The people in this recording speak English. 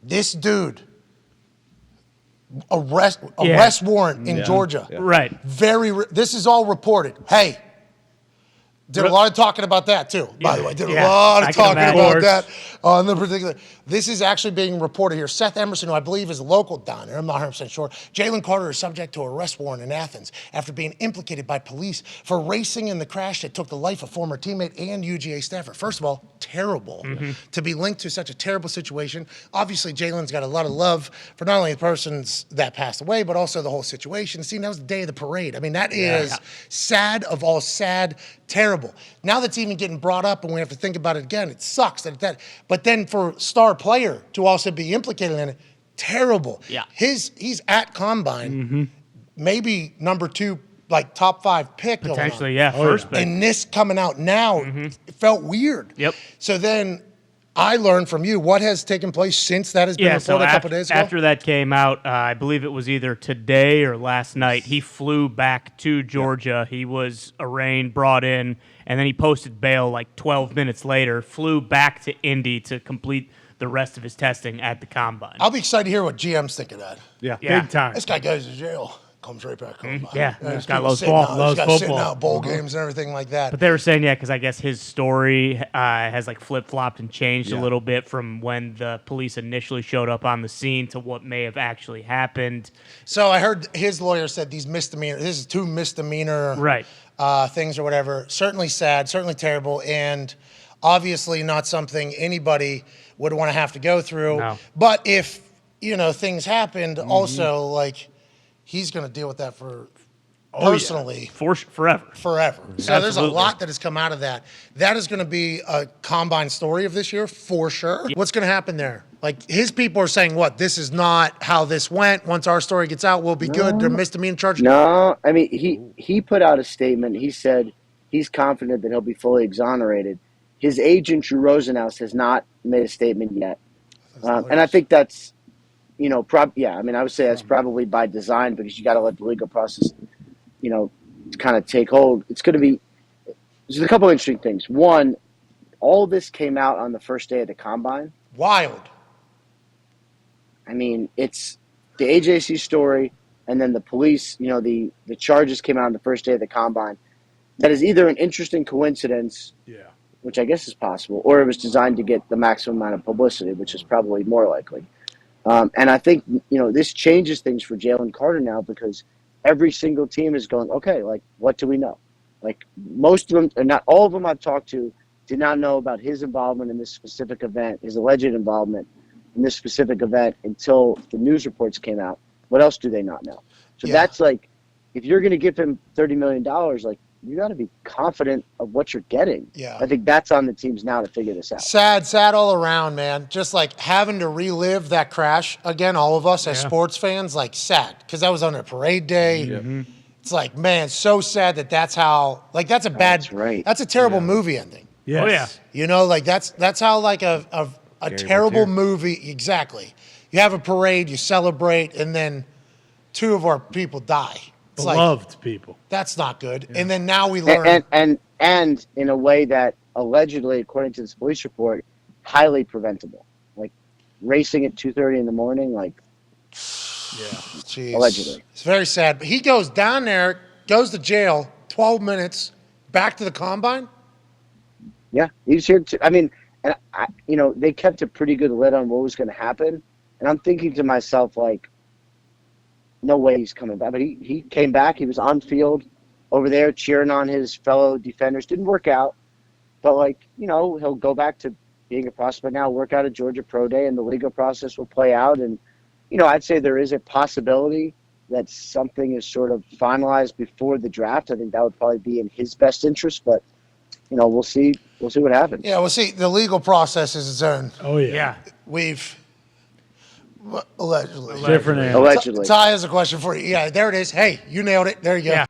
This dude, arrest warrant in Georgia. Yeah. Right. This is all reported. Hey, did a lot of talking about that too, by the way. Did a lot of talking about that on the particular. This is actually being reported here. Seth Emerson, who I believe is a local Dahn, I'm not 100% sure. Jalen Carter is subject to arrest warrant in Athens after being implicated by police for racing in the crash that took the life of former teammate and UGA staffer. First of all, terrible to be linked to such a terrible situation. Obviously, Jalen's got a lot of love for not only the persons that passed away, but also the whole situation. See, that was the day of the parade. I mean, that is sad of all sad, terrible. Now that's even getting brought up and we have to think about it again. It sucks that but then for star player to also be implicated in it, terrible. Yeah. He's at Combine, maybe number 2, like top 5 pick. Potentially, first pick. And this coming out now, it felt weird. Yep. So then I learned from you what has taken place since that has been reported a couple days ago. After that came out, I believe it was either today or last night, he flew back to Georgia. He was arraigned, brought in, and then he posted bail like 12 minutes later, flew back to Indy to complete the rest of his testing at the Combine. I'll be excited to hear what GM's think of that. Yeah, big time. This guy goes to jail. Comes right back home. Yeah, this guy loves football. Sitting out bowl games and everything like that. But they were saying, because I guess his story has like flip-flopped and changed a little bit from when the police initially showed up on the scene to what may have actually happened. So I heard his lawyer said these misdemeanor. This is 2 misdemeanor things or whatever. Certainly sad, certainly terrible, and obviously not something anybody would want to have to go through. No. But if things happened, also like. He's going to deal with that personally. Forever. So there's a lot that has come out of that. That is going to be a Combine story of this year, for sure. What's going to happen there? Like, his people are saying, what, this is not how this went. Once our story gets out, we'll be good. They're misdemeanor charges. No, I mean, he put out a statement. He said he's confident that he'll be fully exonerated. His agent, Drew Rosenhaus, has not made a statement yet. And I think that's, I mean, I would say that's probably by design because you got to let the legal process, kind of take hold. It's going to be, there's a couple of interesting things. One, all this came out on the first day of the Combine. Wild. I mean, it's the AJC story and then the police, the charges came out on the first day of the Combine. That is either an interesting coincidence, which I guess is possible, or it was designed to get the maximum amount of publicity, which is probably more likely. And I think, this changes things for Jalen Carter now because every single team is going, okay, like, what do we know? Like, most of them, and not all of them I've talked to, did not know about his involvement in this specific event, his alleged involvement in this specific event until the news reports came out. What else do they not know? So that's like, if you're going to give him $30 million, like, you got to be confident of what you're getting. Yeah. I think that's on the teams now to figure this out. Sad all around, man. Just like having to relive that crash again, all of us as sports fans, like sad because that was on a parade day. It's like, man, so sad that's how, like, that's a bad, that's a terrible movie ending. Yes. Oh, yeah. Like that's how like a terrible movie, exactly. You have a parade, you celebrate, and then 2 of our people die. It's Beloved people. That's not good. And then now we learn. And in a way that allegedly, according to this police report, highly preventable. Like racing at 2:30 in the morning, like allegedly. It's very sad. But he goes down there, goes to jail, 12 minutes, back to the Combine. Yeah, he's here too. I mean, and they kept a pretty good lid on what was going to happen. And I'm thinking to myself, like, no way he's coming back. But he came back. He was on field over there cheering on his fellow defenders. Didn't work out. But, like, he'll go back to being a prospect now, work out at Georgia Pro Day, and the legal process will play out. And, I'd say there is a possibility that something is sort of finalized before the draft. I think that would probably be in his best interest. But, we'll see. We'll see what happens. Yeah, we'll see. The legal process is its own. Oh, yeah. We've... Allegedly. Different Allegedly. Ty has a question for you. Yeah, there it is. Hey, you nailed it. There you go. Yeah.